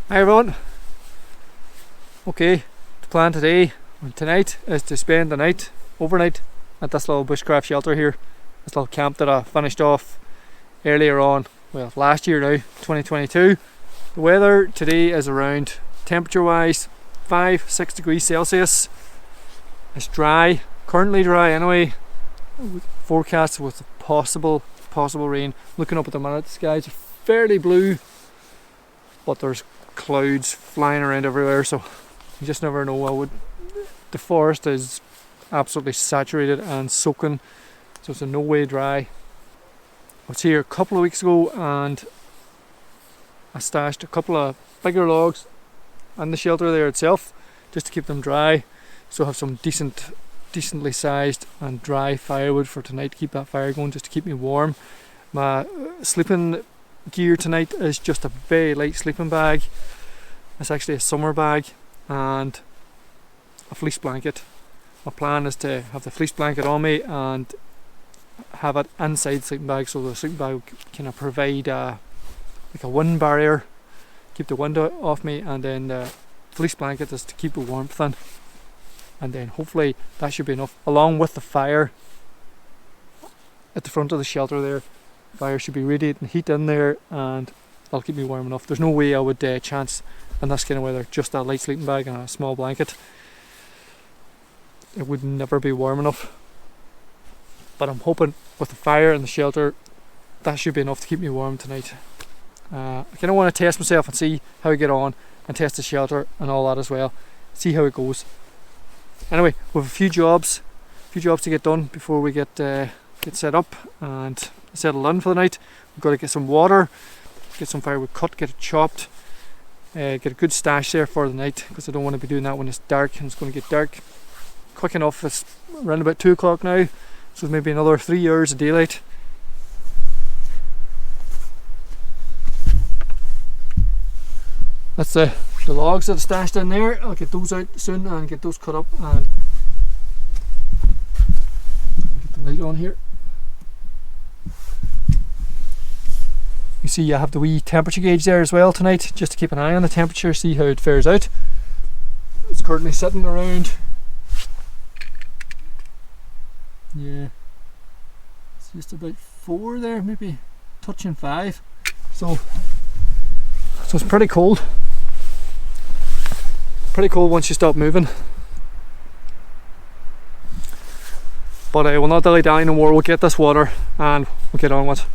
Hi everyone. Okay, the plan today and tonight is to spend the night, overnight, at this little bushcraft shelter here. This little camp that I finished off earlier on, well, last year now, 2022. The weather today is around, temperature wise, 5-6 degrees Celsius. It's dry, currently dry anyway. Forecast with possible rain. Looking up at the minute, the skies are fairly blue, but there's clouds flying around everywhere, so you just never know. The forest is absolutely saturated and soaking, so it's in no way dry. I was here a couple of weeks ago and I stashed a couple of bigger logs in the shelter there itself just to keep them dry, so I have some decently sized and dry firewood for tonight to keep that fire going, just to keep me warm. My sleeping gear tonight is just a very light sleeping bag. It's actually a summer bag and a fleece blanket. My plan is to have the fleece blanket on me and have it inside the sleeping bag, so the sleeping bag can provide like a wind barrier, keep the wind off me, and then the fleece blanket is to keep the warmth in, and then hopefully that should be enough, along with the fire at the front of the shelter there. Fire should be radiating heat in there and that'll keep me warm enough. There's no way I would chance in this kind of weather just a light sleeping bag and a small blanket. It would never be warm enough, but I'm hoping with the fire and the shelter that should be enough to keep me warm tonight. I kind of want to test myself and see how I get on, and test the shelter and all that as well, see how it goes. Anyway, we have a few jobs to get done before we get set up and settled in for the night. We've got to get some water, get some firewood cut, get it chopped, get a good stash there for the night, because I don't want to be doing that when it's dark, and it's going to get dark quick enough. It's around about 2 o'clock now, so maybe another 3 hours of daylight. That's the logs that are stashed in there. I'll get those out soon and get those cut up and get the light on here. You see, I have the wee temperature gauge there as well tonight, just to keep an eye on the temperature, see how it fares out. It's currently sitting around, yeah, it's just about 4 there, maybe touching 5. So it's pretty cold. Pretty cold once you stop moving. But I will not dilly-dally no more. We'll get this water and we'll get on with it.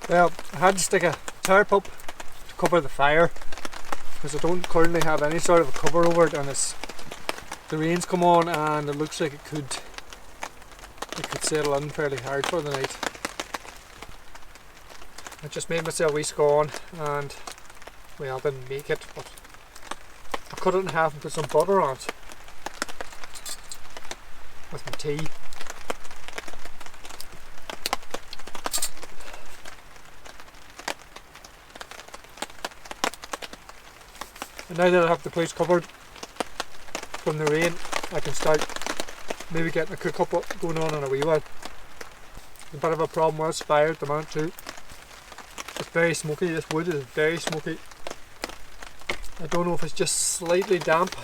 Well, I had to stick a tarp up to cover the fire because I don't currently have any sort of a cover over it, and the rain's come on and it looks like it could settle in fairly hard for the night. I just made myself a wee scone and, well, I didn't make it, but I cut it in half and put some butter on it with my tea. And now that I have the place covered from the rain, I can start maybe getting a cook up going on in a wee while. A bit of a problem was fire at the moment too. It's very smoky, this wood is very smoky. I don't know if it's just slightly damp,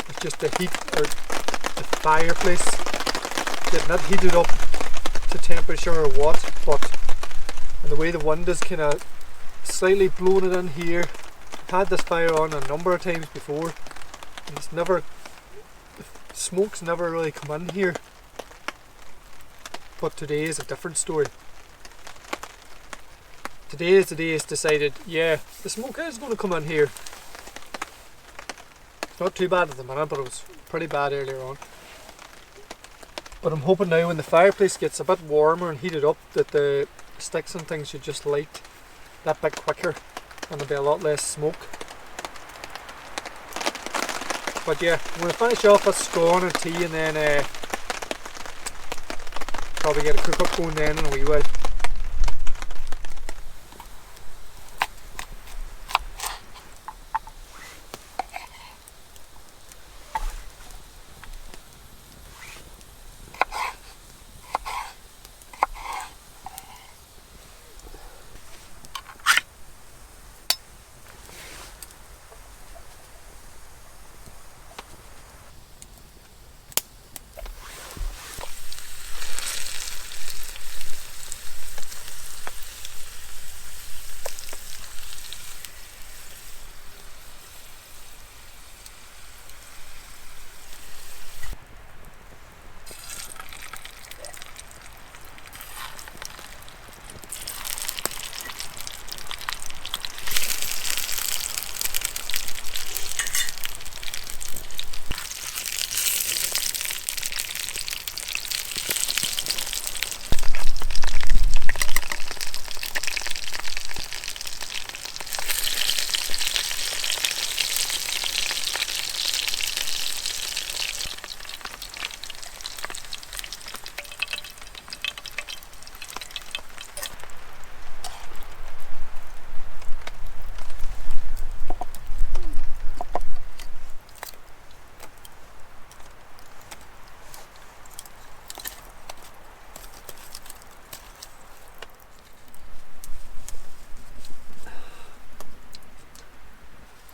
it's just the heat or the fireplace getting that heated up to temperature or what, but and the way the wind is kind of slightly blowing it in here. I've had this fire on a number of times before and it's never, the smoke's never really come in here, but today is a different story. Today is the day it's decided, yeah, the smoke is going to come in here. It's not too bad at the minute, but it was pretty bad earlier on. But I'm hoping now when the fireplace gets a bit warmer and heated up that the sticks and things should just light that bit quicker and there'll be a lot less smoke. But yeah, I'm going to finish off with scone and tea and then probably get a cook up going then in a wee while.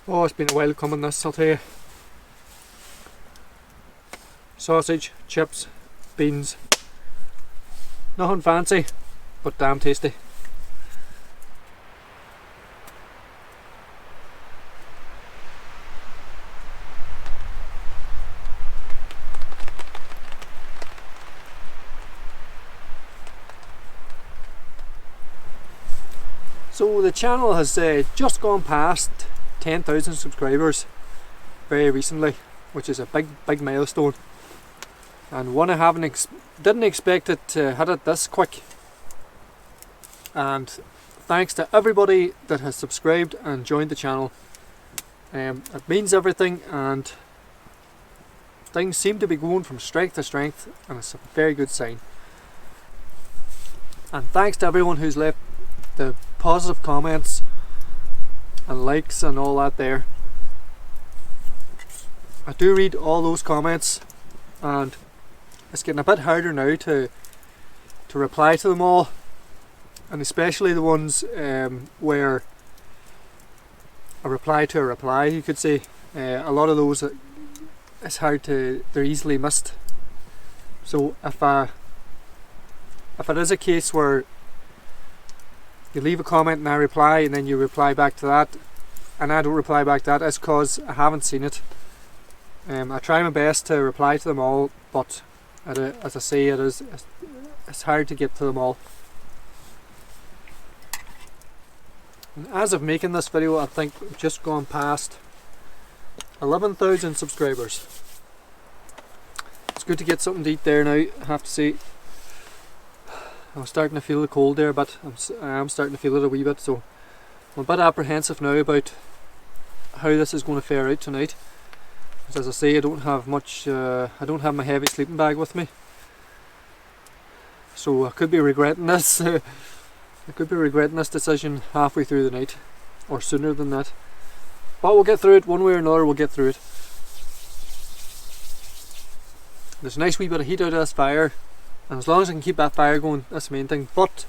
Oh, it's been a while coming this, I'll tell you. Sausage, chips, beans. Nothing fancy, but damn tasty. So the channel has just gone past 10,000 subscribers very recently, which is a big milestone, and one I didn't expect it to hit it this quick. And thanks to everybody that has subscribed and joined the channel. It means everything, and things seem to be going from strength to strength, and it's a very good sign. And thanks to everyone who's left the positive comments and likes and all that there. I do read all those comments, and it's getting a bit harder now to reply to them all, and especially the ones where a reply to a reply, you could say. A lot of those, it's hard to, they're easily missed. So if it is a case where you leave a comment and I reply, and then you reply back to that and I don't reply back to that, it's because I haven't seen it. I try my best to reply to them all, but as I say, it's hard to get to them all. And as of making this video, I think we've just gone past 11,000 subscribers. It's good to get something to eat there now, I have to say. I'm starting to feel the cold there, but I am starting to feel it a wee bit, so I'm a bit apprehensive now about how this is going to fare out tonight. As I say, I don't have much, I don't have my heavy sleeping bag with me, so I could be regretting this. I could be regretting this decision halfway through the night, or sooner than that. But we'll get through it one way or another. We'll get through it. There's a nice wee bit of heat out of this fire, and as long as I can keep that fire going, that's the main thing. But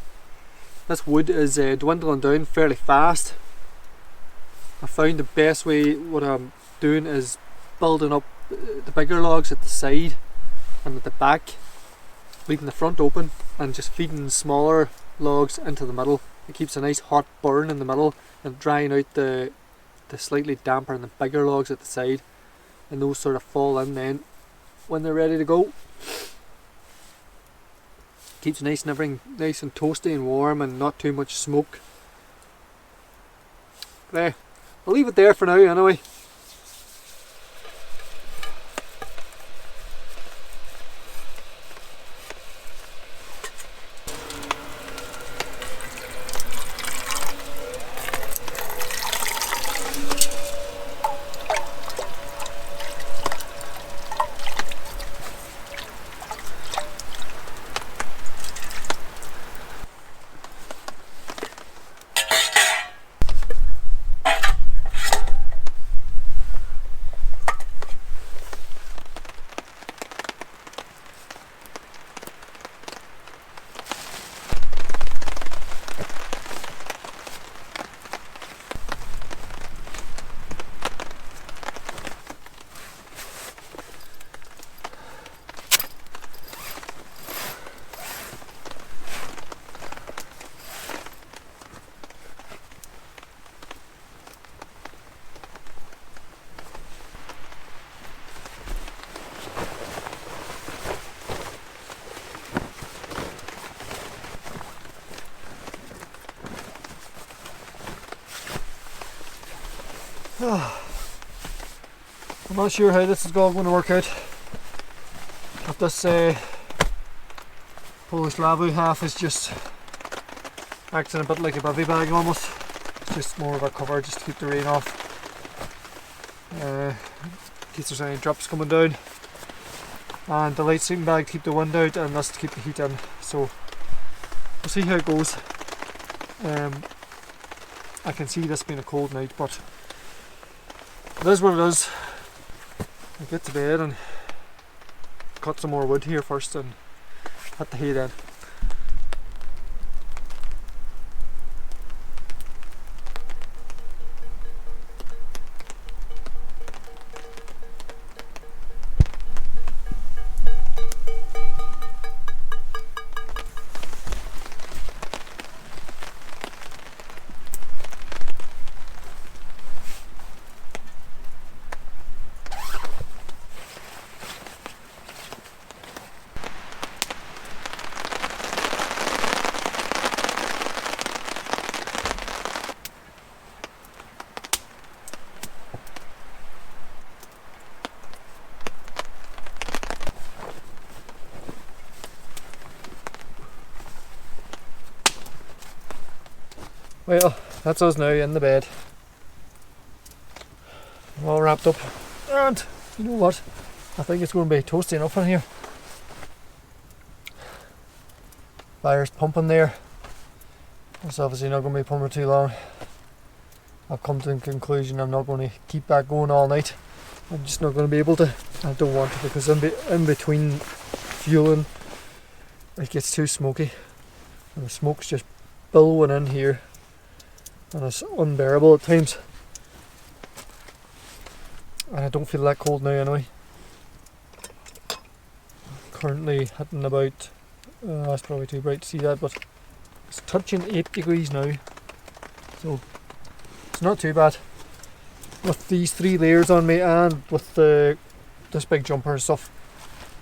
this wood is dwindling down fairly fast. I found the best way, what I'm doing is building up the bigger logs at the side and at the back, leaving the front open and just feeding smaller logs into the middle. It keeps a nice hot burn in the middle and drying out the slightly damper and the bigger logs at the side, and those sort of fall in then when they're ready to go. Keeps nice and everything nice and toasty and warm and not too much smoke. But I'll leave it there for now anyway. I'm not sure how this is all going to work out. But this Polish lavvu half is just acting a bit like a bivvy bag almost. It's just more of a cover just to keep the rain off. In case there's any drops coming down. And the light sleeping bag to keep the wind out, and this to keep the heat in. So we'll see how it goes. I can see this being a cold night, but it is what it is. I'll get to bed and cut some more wood here first and hit the hay then. Well, that's us now in the bed. I'm all wrapped up, and you know what? I think it's going to be toasty enough in here. Fire's pumping there. It's obviously not going to be pumping too long. I've come to the conclusion I'm not going to keep that going all night. I'm just not going to be able to. I don't want to, because in between fueling it gets too smoky and the smoke's just billowing in here and it's unbearable at times, and I don't feel that cold now anyway. Currently hitting about, it's probably too bright to see that, but it's touching 8 degrees now, so it's not too bad. With these 3 layers on me and with this big jumper and stuff,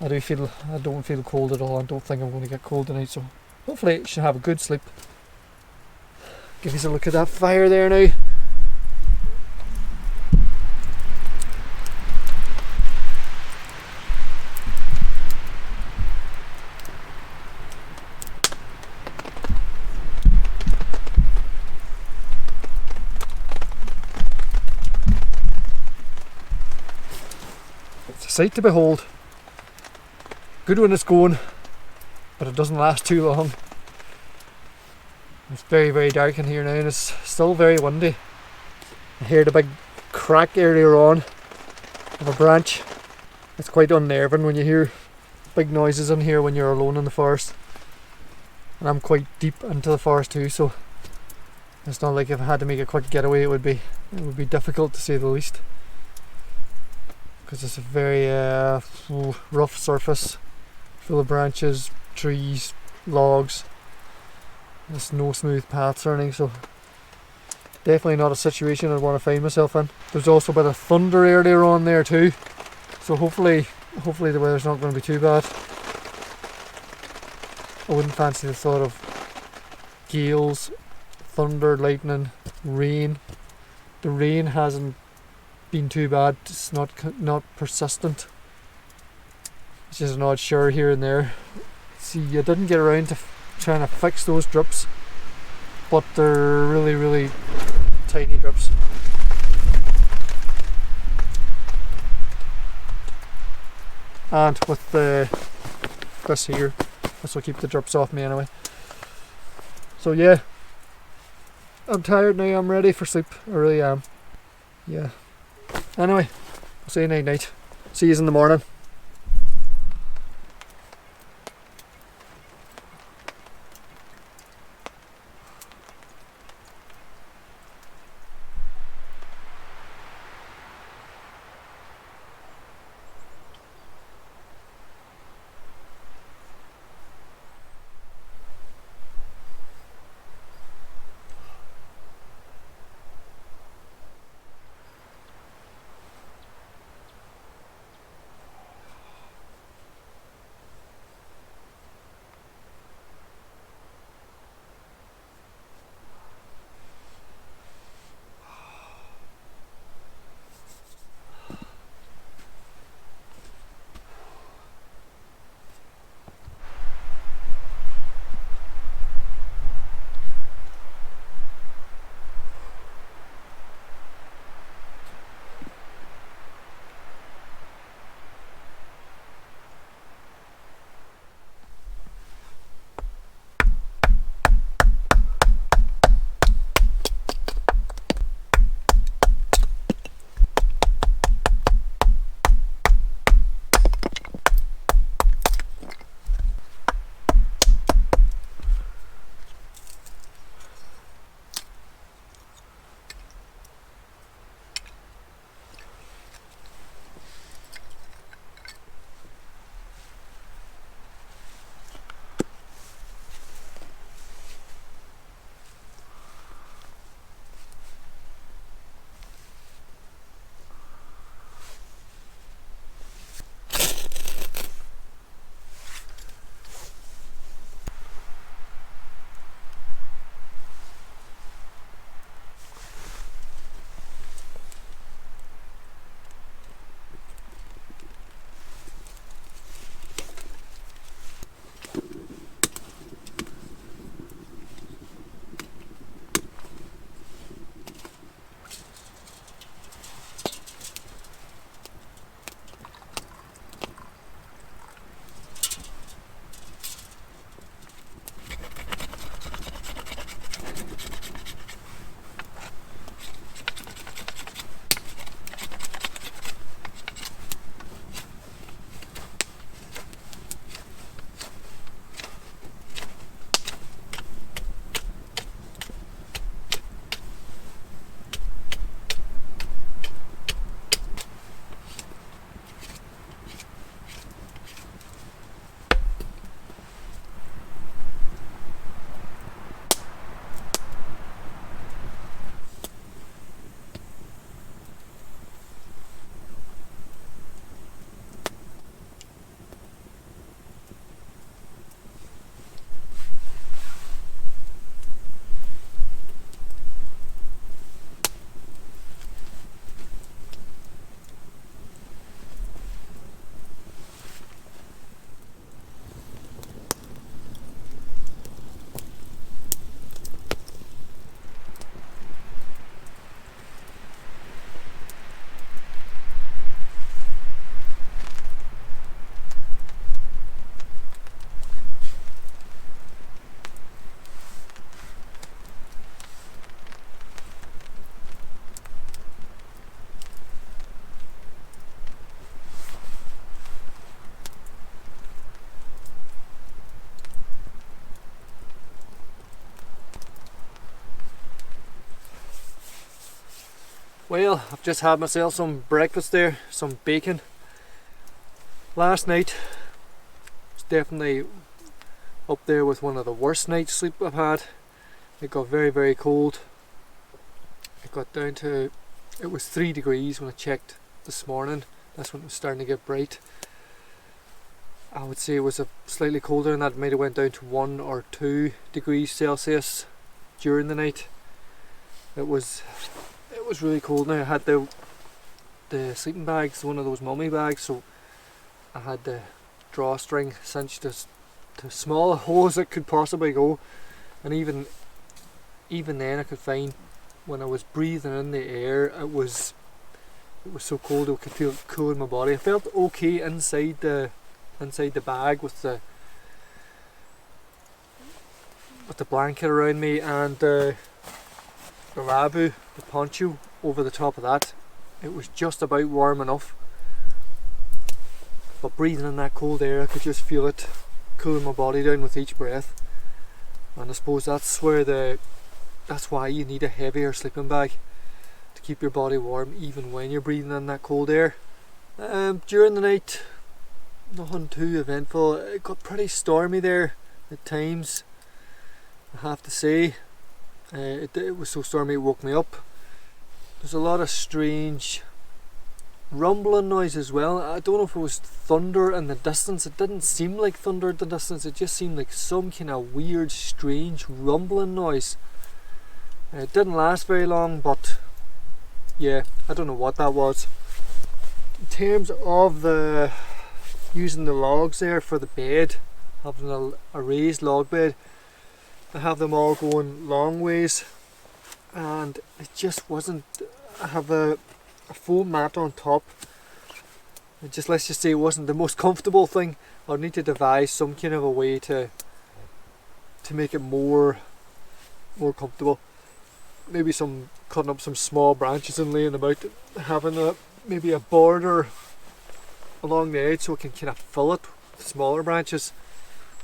I don't feel cold at all. I don't think I'm going to get cold tonight, so hopefully I should have a good sleep. Give you a look at that fire there now. It's a sight to behold. Good when it's going, but it doesn't last too long. It's very, very dark in here now, and it's still very windy. I heard a big crack earlier on of a branch. It's quite unnerving when you hear big noises in here when you're alone in the forest. And I'm quite deep into the forest too, so it's not like if I had to make a quick getaway it would be difficult, to say the least. Because it's a very rough surface, full of branches, trees, logs. There's no smooth paths or anything, so definitely not a situation I'd want to find myself in. There's also a bit of thunder earlier on there too, so hopefully the weather's not going to be too bad. I wouldn't fancy the thought of gales, thunder, lightning, rain. The rain hasn't been too bad. It's not persistent. It's just an odd shower here and there. See, I didn't get around to trying to fix those drips, but they're really, really tiny drips. And with this here, this will keep the drips off me anyway. So yeah, I'm tired now, I'm ready for sleep, I really am. Yeah. Anyway, I'll see you night. See you in the morning. Well, I've just had myself some breakfast there, some bacon. Last night was definitely up there with one of the worst night's sleep I've had. It got very, very cold. It got down to, it was 3 degrees when I checked this morning. That's when it was starting to get bright. I would say it was a slightly colder than that. It might have went down to 1 or 2 degrees Celsius during the night. It was really cold. Now I had the sleeping bags, one of those mummy bags, so I had the drawstring cinched to small a hole as it could possibly go, and even then I could find when I was breathing in the air, it was so cold I could feel it cool in my body. I felt okay inside the bag with the blanket around me and the lavvu, the poncho over the top of that. It was just about warm enough, but breathing in that cold air I could just feel it cooling my body down with each breath. And I suppose that's why you need a heavier sleeping bag, to keep your body warm even when you're breathing in that cold air. During the night, nothing too eventful. It got pretty stormy there at times, I have to say. It was so stormy it woke me up. There's a lot of strange rumbling noise as well. I don't know if it was thunder in the distance. It didn't seem like thunder in the distance. It just seemed like some kind of weird, strange rumbling noise. It didn't last very long, but yeah, I don't know what that was. In terms of using the logs there for the bed, having a raised log bed, I have them all going long ways, and it just wasn't. I have a foam mat on top. Let's just say it wasn't the most comfortable thing. I'll need to devise some kind of a way to make it more comfortable. Maybe cutting up some small branches and laying them out, having maybe a border along the edge so it can kind of fill it with smaller branches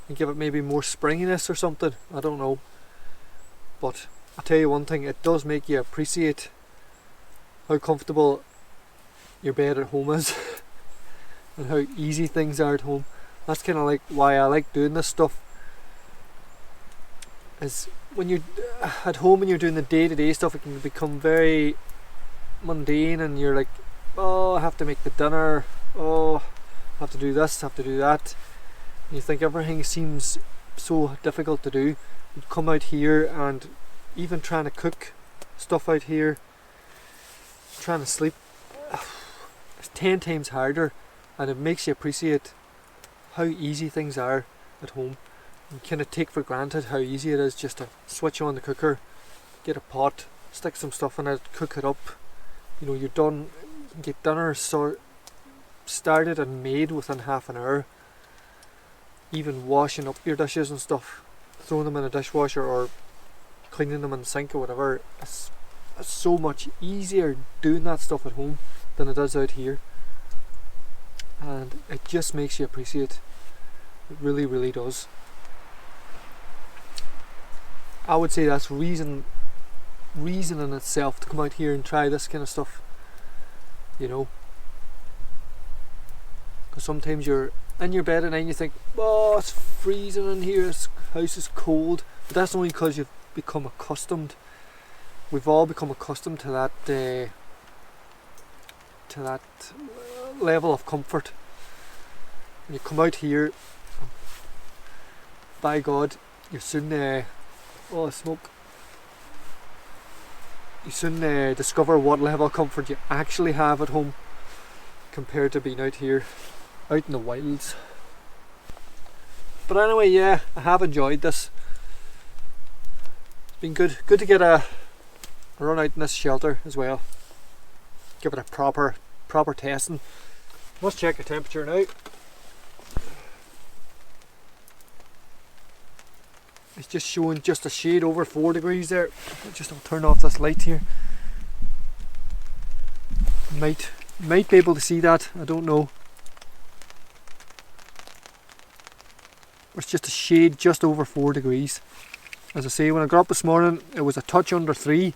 and give it maybe more springiness or something. I don't know, but I'll tell you one thing, it does make you appreciate how comfortable your bed at home is and how easy things are at home. That's kind of like why I like doing this stuff, is when you're at home and you're doing the day-to-day stuff, it can become very mundane and you're like, oh, I have to make the dinner, oh, I have to do this, I have to do that, and you think everything seems so difficult to do. You come out here and even trying to cook stuff out here, trying to sleep, it's 10 times harder, and it makes you appreciate how easy things are at home. You kind of take for granted how easy it is just to switch on the cooker, get a pot, stick some stuff in it, cook it up. You know, you're done. You can get dinner started and made within half an hour. Even washing up your dishes and stuff, throwing them in a dishwasher or cleaning them in the sink or whatever, it's so much easier doing that stuff at home than it is out here, and it just makes you appreciate. It really, really does. I would say that's reason in itself to come out here and try this kind of stuff, you know, because sometimes you're in your bed at night and you think, oh, it's freezing in here, this house is cold, but that's only because you've become accustomed. We've all become accustomed to that level of comfort. When you come out here, by God, you soon smoke. You soon discover what level of comfort you actually have at home compared to being out here, out in the wilds. But anyway, yeah, I have enjoyed this. It's been good to get a run out in this shelter as well. Give it a proper testing. Let's check the temperature now. It's just showing just a shade over 4 degrees there. I'll turn off this light here. Might be able to see that, I don't know. It's just a shade just over 4 degrees. As I say, when I got up this morning it was a touch under 3.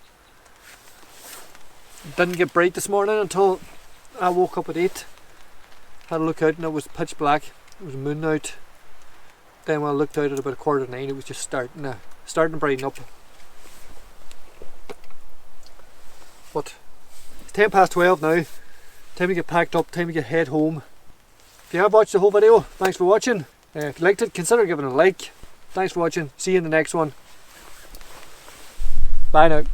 Didn't get bright this morning until I woke up at 8. Had a look out and it was pitch black. It was moon out. Then when I looked out at about 9:15, it was just starting to brighten up. But it's 12:10 now. Time to get packed up, time to get head home. If you have watched the whole video, thanks for watching. If you liked it, consider giving it a like. Thanks for watching. See you in the next one. Bye now.